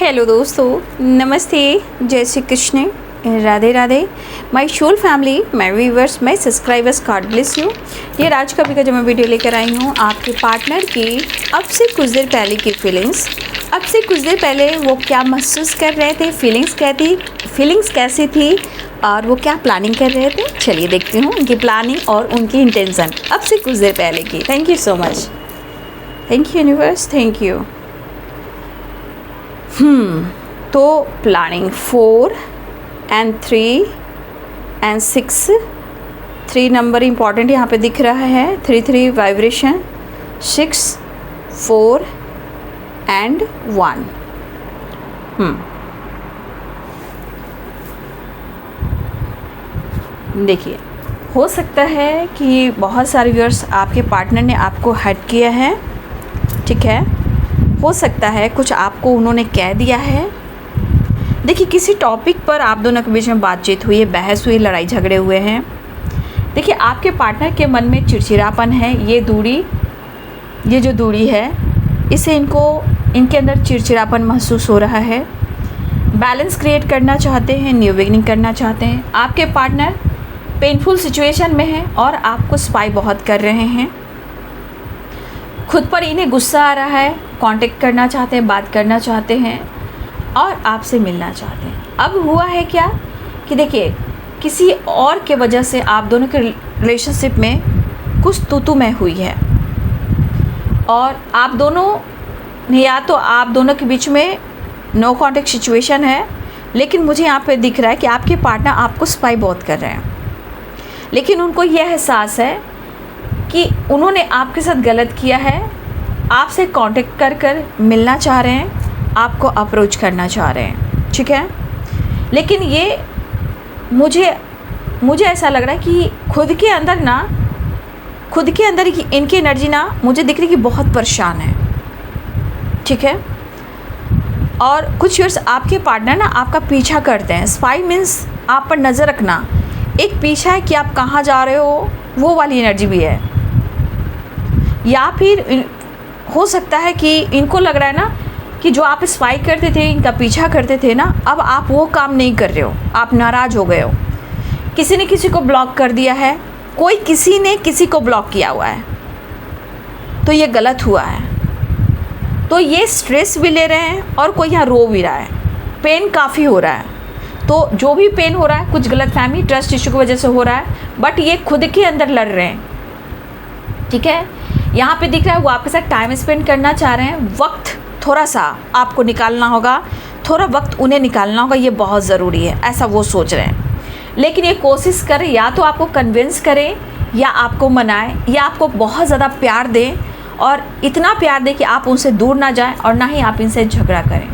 Hello दोस्तों, नमस्ते, जय Shri Krishna, Radhe Radhe. My soul family, my viewers, my subscribers, God bless you. ये राज कवि का जो मैं वीडियो लेकर आई हूँ आपके पार्टनर की अब से कुछ देर पहले की फीलिंग्स। अब से कुछ देर पहले वो क्या महसूस कर रहे थे, फीलिंग्स कैसी थी और वो क्या प्लानिंग कर रहे थे। चलिए देखती हूँ उनकी प्लानिंग और उनकी इंटेंशन अब से कुछ देर पहले की। Thank you so much, thank you universe, thank you. तो planning 4 and 3 and 6, 3 number important यहाँ पे दिख रहा है। 3 वाइब्रेशन, 6 4 and 1। देखिए, हो सकता है कि बहुत सारे व्यूअर्स आपके पार्टनर ने आपको हर्ट किया है, ठीक है। हो सकता है कुछ आपको उन्होंने कह दिया है। देखिए, किसी टॉपिक पर आप दोनों के बीच में बातचीत हुई है, बहस हुई, लड़ाई झगड़े हुए हैं। देखिए, आपके पार्टनर के मन में चिड़चिड़ापन है। ये जो दूरी है, इसे इनके अंदर चिड़चिड़ापन महसूस हो रहा है। बैलेंस क्रिएट करना चाहते हैं, न्यू बिगिनिंग करना चाहते हैं। आपके पार्टनर पेनफुल सिचुएशन में है और आपको स्पाई बहुत कर रहे हैं। खुद पर इन्हें गुस्सा आ रहा है, कांटेक्ट करना चाहते हैं, बात करना चाहते हैं और आपसे मिलना चाहते हैं। अब हुआ है क्या कि देखिए, किसी और के वजह से आप दोनों के रिलेशनशिप में कुछ तू-तू-मैं हुई है और आप दोनों के बीच में नो कांटेक्ट सिचुएशन है। लेकिन मुझे यहाँ पे दिख रहा है कि आपके पार्टनर आपको स्पाई बहुत कर रहे हैं, लेकिन उनको यह एहसास है कि उन्होंने आपके साथ गलत किया है। आपसे कांटेक्ट कर मिलना चाह रहे हैं, आपको अप्रोच करना चाह रहे हैं, ठीक है। लेकिन ये मुझे ऐसा लग रहा है कि खुद के अंदर इनकी एनर्जी मुझे दिख रही है कि बहुत परेशान है, ठीक है। और कुछ व्यूअर्स आपके पार्टनर आपका पीछा करते हैं। स्पाई मीन्स आप पर नज़र रखना, एक पीछा है कि आप कहाँ जा रहे हो, वो वाली एनर्जी भी है। या फिर हो सकता है कि इनको लग रहा है ना कि जो आप स्पाई करते थे, इनका पीछा करते थे ना, अब आप वो काम नहीं कर रहे हो, आप नाराज़ हो गए हो। किसी ने किसी को ब्लॉक कर दिया है, किसी ने किसी को ब्लॉक किया हुआ है, तो ये गलत हुआ है। तो ये स्ट्रेस भी ले रहे हैं और कोई यहाँ रो भी रहा है, पेन काफ़ी हो रहा है। तो जो भी पेन हो रहा है, कुछ गलतफहमी, ट्रस्ट इशू की वजह से हो रहा है, बट ये खुद के अंदर लड़ रहे हैं, ठीक है। यहाँ पे दिख रहा है वो आपके साथ टाइम स्पेंड करना चाह रहे हैं। वक्त थोड़ा सा आपको निकालना होगा, थोड़ा वक्त उन्हें निकालना होगा, ये बहुत ज़रूरी है, ऐसा वो सोच रहे हैं। लेकिन ये कोशिश करें, या तो आपको कन्विंस करें, या आपको मनाएं, या आपको बहुत ज़्यादा प्यार दें, और इतना प्यार दें कि आप उनसे दूर ना जाएं और ना ही आप इनसे झगड़ा करें,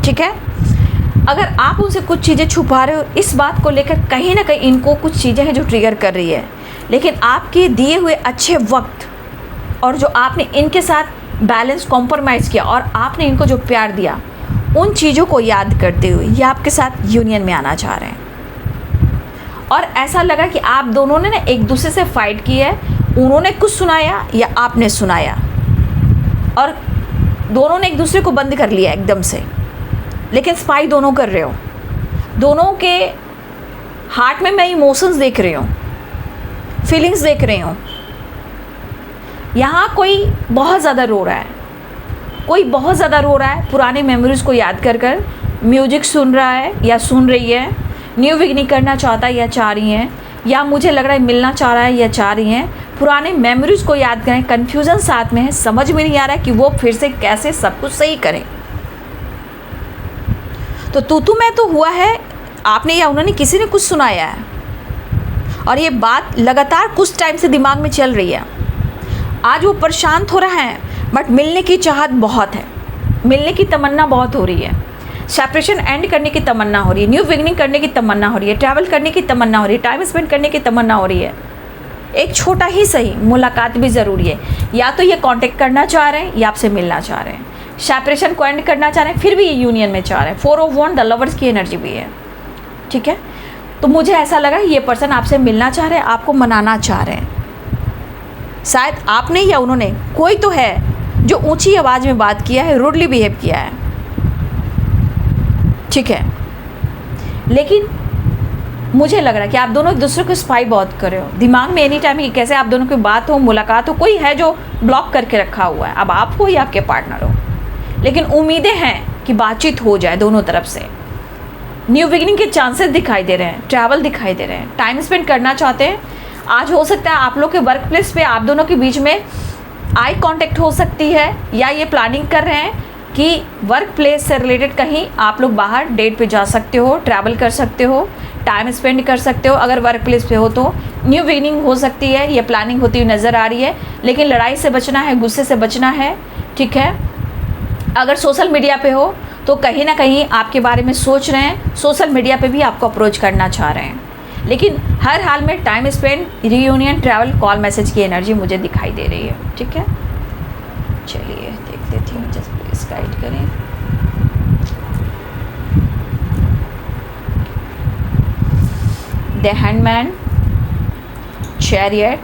ठीक है। अगर आप उनसे कुछ चीज़ें छुपा रहे हो, इस बात को लेकर कहीं ना कहीं इनको कुछ चीज़ें हैं जो ट्रिगर कर रही है। लेकिन आपके दिए हुए अच्छे वक्त और जो आपने इनके साथ बैलेंस कॉम्प्रोमाइज़ किया और आपने इनको जो प्यार दिया, उन चीज़ों को याद करते हुए ये आपके साथ यूनियन में आना चाह रहे हैं। और ऐसा लगा कि आप दोनों ने ना एक दूसरे से फाइट की है। उन्होंने कुछ सुनाया या आपने सुनाया, और दोनों ने एक दूसरे को बंद कर लिया एकदम से। लेकिन स्पाई दोनों कर रहे हो, दोनों के हार्ट में मैं इमोशंस देख रही हूँ, फीलिंग्स देख रही हूँ। यहाँ कोई बहुत ज़्यादा रो रहा है, पुराने मेमोरीज़ को याद कर म्यूजिक सुन रहा है या सुन रही है, न्यू बिगिनिंग करना चाहता है या चाह रही हैं, या मुझे लग रहा है मिलना चाह रहा है या चाह रही हैं। पुराने मेमोरीज़ को याद करें, कन्फ्यूज़न साथ में है, समझ में नहीं आ रहा है कि वो फिर से कैसे सब कुछ सही करें। तो तू मैं तो हुआ है, आपने या उन्होंने, किसी ने कुछ सुनाया है, और ये बात लगातार कुछ टाइम से दिमाग में चल रही है। आज वो परेशान हो रहा है, बट मिलने की चाहत बहुत है, मिलने की तमन्ना बहुत हो रही है। सेपरेशन एंड करने की तमन्ना हो रही है, न्यू बिगिनिंग करने की तमन्ना हो रही है, ट्रैवल करने की तमन्ना हो रही है, टाइम स्पेंड करने की तमन्ना हो रही है। एक छोटा ही सही मुलाकात भी ज़रूरी है। या तो ये कांटेक्ट करना चाह रहे हैं या आपसे मिलना चाह रहे हैं, सेपरेशन को एंड करना चाह रहे हैं, फिर भी ये यूनियन में चाह रहे हैं। 4 of Wands, द लवर्स की एनर्जी भी है, ठीक है। तो मुझे ऐसा लगा ये पर्सन आपसे मिलना चाह रहे हैं, आपको मनाना चाह रहे हैं। शायद आपने या उन्होंने, कोई तो है जो ऊंची आवाज़ में बात किया है, रूडली बिहेव किया है, ठीक है, लेकिन मुझे लग रहा है कि आप दोनों एक दूसरे को स्पाई बहुत कर रहे हो। दिमाग में एनी टाइम कैसे आप दोनों की बात हो, मुलाकात हो, कोई है जो ब्लॉक करके रखा हुआ है, अब आप हो या आपके पार्टनर हो। लेकिन उम्मीदें हैं कि बातचीत हो जाए दोनों तरफ से। न्यू बिगिनिंग के चांसेस दिखाई दे रहे हैं, ट्रैवल दिखाई दे रहे हैं, टाइम स्पेंड करना चाहते हैं। आज हो सकता है आप लोग के वर्क प्लेस पे आप दोनों के बीच में आई कांटेक्ट हो सकती है, या ये प्लानिंग कर रहे हैं कि वर्क प्लेस से रिलेटेड कहीं आप लोग बाहर डेट पे जा सकते हो, ट्रैवल कर सकते हो, टाइम स्पेंड कर सकते हो। अगर वर्क प्लेस पे हो तो न्यू बिगिनिंग हो सकती है, ये प्लानिंग होती हुई नज़र आ रही है। लेकिन लड़ाई से बचना है, गुस्से से बचना है, ठीक है। अगर सोशल मीडिया पे हो तो कहीं ना कहीं आपके बारे में सोच रहे हैं, सोशल मीडिया पे भी आपको अप्रोच करना चाह रहे हैं। लेकिन हर हाल में time spend, reunion, travel, call, message की एनर्जी मुझे दिखाई दे रही है, ठीक है। चलिए देख लेती हूँ, जस्ट प्लीज गाइड करें। द हैंडमैन, चैरियट,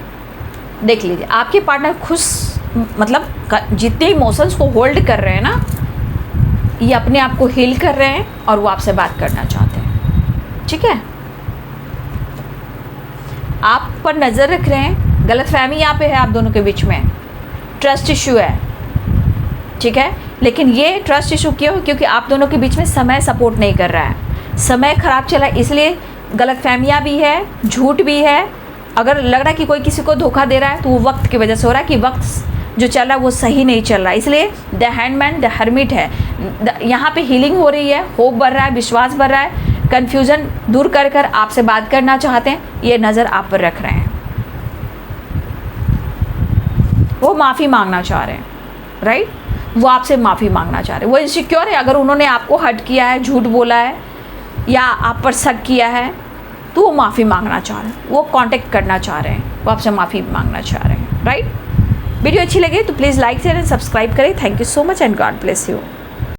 देख लीजिए आपके पार्टनर खुश, मतलब जितने इमोशंस को होल्ड कर रहे हैं ना, ये अपने आप को हील कर रहे हैं और वो आपसे बात करना चाहते हैं, ठीक है। आप पर नज़र रख रहे हैं, गलतफहमी यहाँ पे है आप दोनों के बीच में, ट्रस्ट इशू है, ठीक है। लेकिन ये ट्रस्ट इशू क्यों? क्योंकि आप दोनों के बीच में समय सपोर्ट नहीं कर रहा है, समय ख़राब चला, इसलिए गलतफहमियाँ भी है, झूठ भी है। अगर लग रहा है कि कोई किसी को धोखा दे रहा है तो वो वक्त की वजह से हो रहा है कि वक्त जो चल रहा है वो सही नहीं चल रहा है। इसलिए द हैंडमैन, द हर्मिट है, यहाँ पे हीलिंग हो रही है, होप बढ़ रहा है, विश्वास बढ़ रहा है, कन्फ्यूज़न दूर कर कर आपसे बात करना चाहते हैं, ये नज़र आप पर रख रहे हैं। वो माफ़ी मांगना चाह रहे हैं, राइट, वो आपसे माफ़ी मांगना चाह रहे हैं। वो इनसिक्योर है, अगर उन्होंने आपको हर्ट किया है, झूठ बोला है या आप पर शक किया है तो वो माफ़ी मांगना चाह रहे हैं, वो कांटेक्ट करना चाह रहे हैं, वो आपसे माफ़ी मांगना चाह रहे हैं, राइट। वीडियो अच्छी लगे तो please like share and subscribe करें। Thank you so much and God bless you.